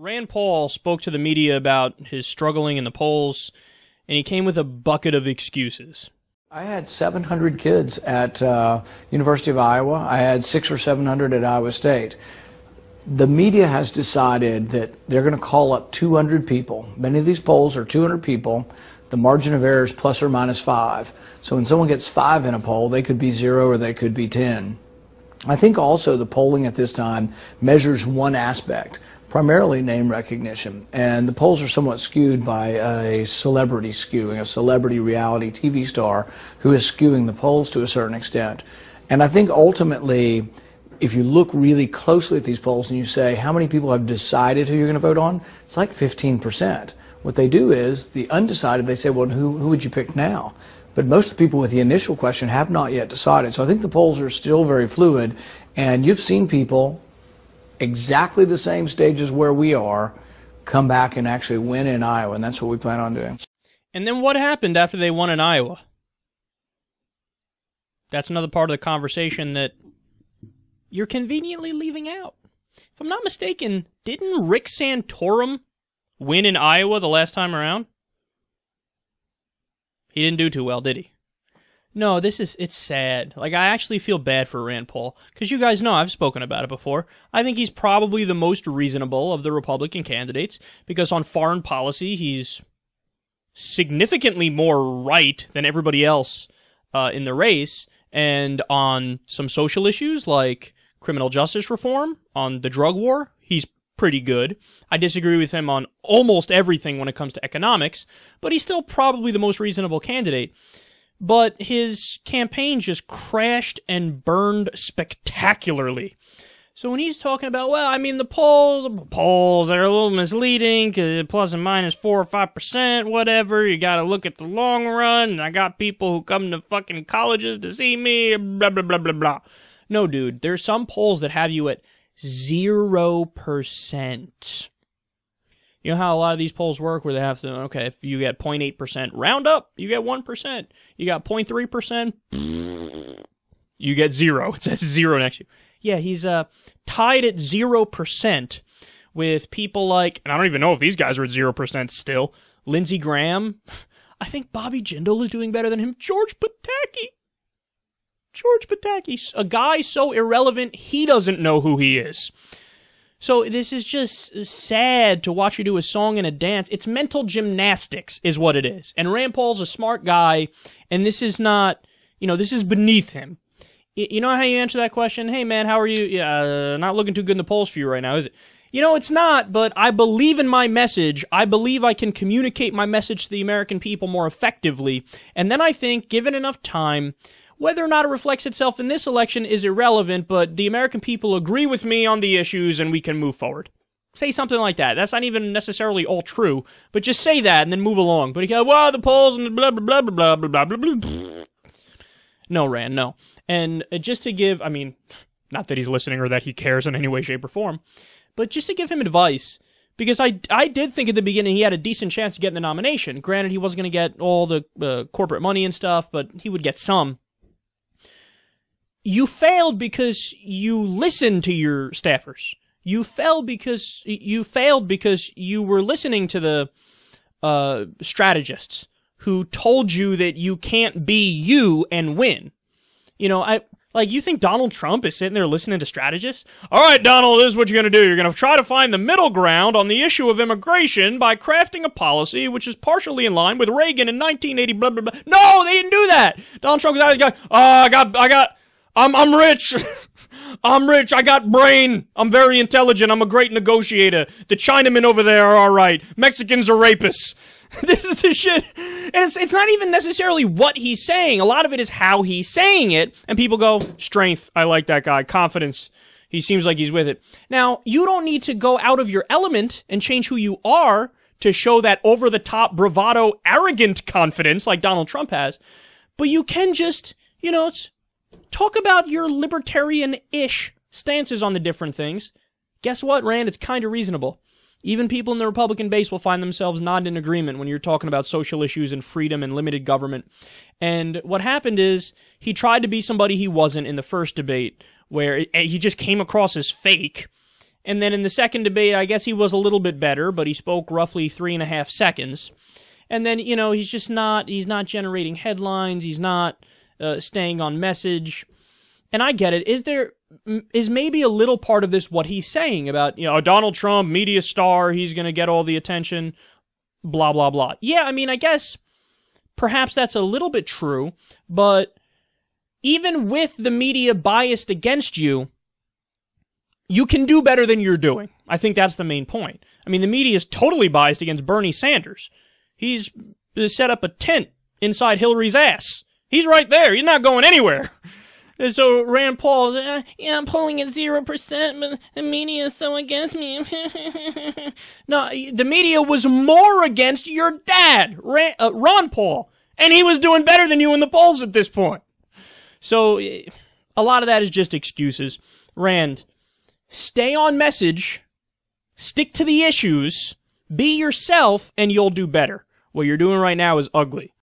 Rand Paul spoke to the media about his struggling in the polls, and he came with a bucket of excuses. I had 700 kids at University of Iowa. I had 600 or 700 at Iowa State. The media has decided that they're going to call up 200 people. Many of these polls are 200 people. The margin of error is plus or minus 5. So when someone gets 5 in a poll, they could be 0 or they could be 10. I think also the polling at this time measures one aspect, primarily name recognition. And the polls are somewhat skewed by a celebrity skewing, a celebrity reality TV star who is skewing the polls to a certain extent. And I think ultimately, if you look really closely at these polls and you say, how many people have decided who you're going to vote on? It's like 15%. What they do is, the undecided, they say, well, who would you pick now? But most of the people with the initial question have not yet decided. So I think the polls are still very fluid, and you've seen people exactly the same stages where we are come back and actually win in Iowa, and that's what we plan on doing. And then what happened after they won in Iowa? That's another part of the conversation that you're conveniently leaving out. If I'm not mistaken, didn't Rick Santorum win in Iowa the last time around? He didn't do too well, did he? No, it's sad. Like, I actually feel bad for Rand Paul, because you guys know I've spoken about it before. I think he's probably the most reasonable of the Republican candidates, because on foreign policy, he's significantly more right than everybody else in the race, and on some social issues like criminal justice reform, on the drug war, he's pretty good. I disagree with him on almost everything when it comes to economics, but he's still probably the most reasonable candidate. But his campaign just crashed and burned spectacularly. So when he's talking about, well, I mean, the polls are a little misleading, cause plus and minus 4 or 5%, whatever, you gotta look at the long run, and I got people who come to fucking colleges to see me, blah, blah, blah, blah, blah. No, dude, there's some polls that have you at 0%. You know how a lot of these polls work where they have to, okay, if you get 0.8% round up, you get 1%. You got 0.3%, you get 0. It says 0 next to you. Yeah, he's tied at 0% with people like, and I don't even know if these guys are at 0% still, Lindsey Graham. I think Bobby Jindal is doing better than him. George Pataki, a guy so irrelevant, he doesn't know who he is. So this is just sad to watch you do a song and a dance. It's mental gymnastics is what it is. And Rand Paul's a smart guy, and this is not, this is beneath him. You know how you answer that question? Hey, man, how are you? Yeah, not looking too good in the polls for you right now, is it? It's not, but I believe in my message. I believe I can communicate my message to the American people more effectively. And then I think, given enough time, whether or not it reflects itself in this election is irrelevant, but the American people agree with me on the issues and we can move forward. Say something like that. That's not even necessarily all true, but just say that and then move along. But he goes, well, the polls and blah, blah, blah, blah, blah, blah, blah, blah. No, Rand, no. And just to give, not that he's listening or that he cares in any way, shape, or form, but just to give him advice, because I did think at the beginning he had a decent chance of getting the nomination. Granted, he wasn't going to get all the corporate money and stuff, but he would get some. You failed because you listened to your staffers. You failed because you were listening to the strategists who told you that you can't be you and win. You think Donald Trump is sitting there listening to strategists? All right, Donald, this is what you're going to do. You're going to try to find the middle ground on the issue of immigration by crafting a policy which is partially in line with Reagan in 1980, blah, blah, blah. No, they didn't do that. Donald Trump was out there going, I'm rich. I'm rich. I got brain. I'm very intelligent. I'm a great negotiator. The Chinamen over there are all right. Mexicans are rapists. This is the shit. And it's not even necessarily what he's saying. A lot of it is how he's saying it. And people go, strength. I like that guy. Confidence. He seems like he's with it. Now, you don't need to go out of your element and change who you are to show that over-the-top, bravado, arrogant confidence like Donald Trump has. But you can just, talk about your libertarian-ish stances on the different things. Guess what, Rand? It's kind of reasonable. Even people in the Republican base will find themselves not in agreement when you're talking about social issues and freedom and limited government. And what happened is he tried to be somebody he wasn't in the first debate, where he just came across as fake. And then in the second debate, I guess he was a little bit better, but he spoke roughly 3.5 seconds. And then, he's not generating headlines. He's not staying on message. And I get it. Is maybe a little part of this what he's saying about, Donald Trump, media star, he's going to get all the attention, blah, blah, blah. Yeah, I mean, I guess perhaps that's a little bit true, but even with the media biased against you, you can do better than you're doing. I think that's the main point. I mean, the media is totally biased against Bernie Sanders. He's set up a tent inside Hillary's ass. He's right there. He's not going anywhere. And so Rand Paul, I'm polling at 0%, but the media is so against me. No, the media was more against your dad, Ron Paul, and he was doing better than you in the polls at this point. So a lot of that is just excuses. Rand, stay on message, stick to the issues, be yourself, and you'll do better. What you're doing right now is ugly.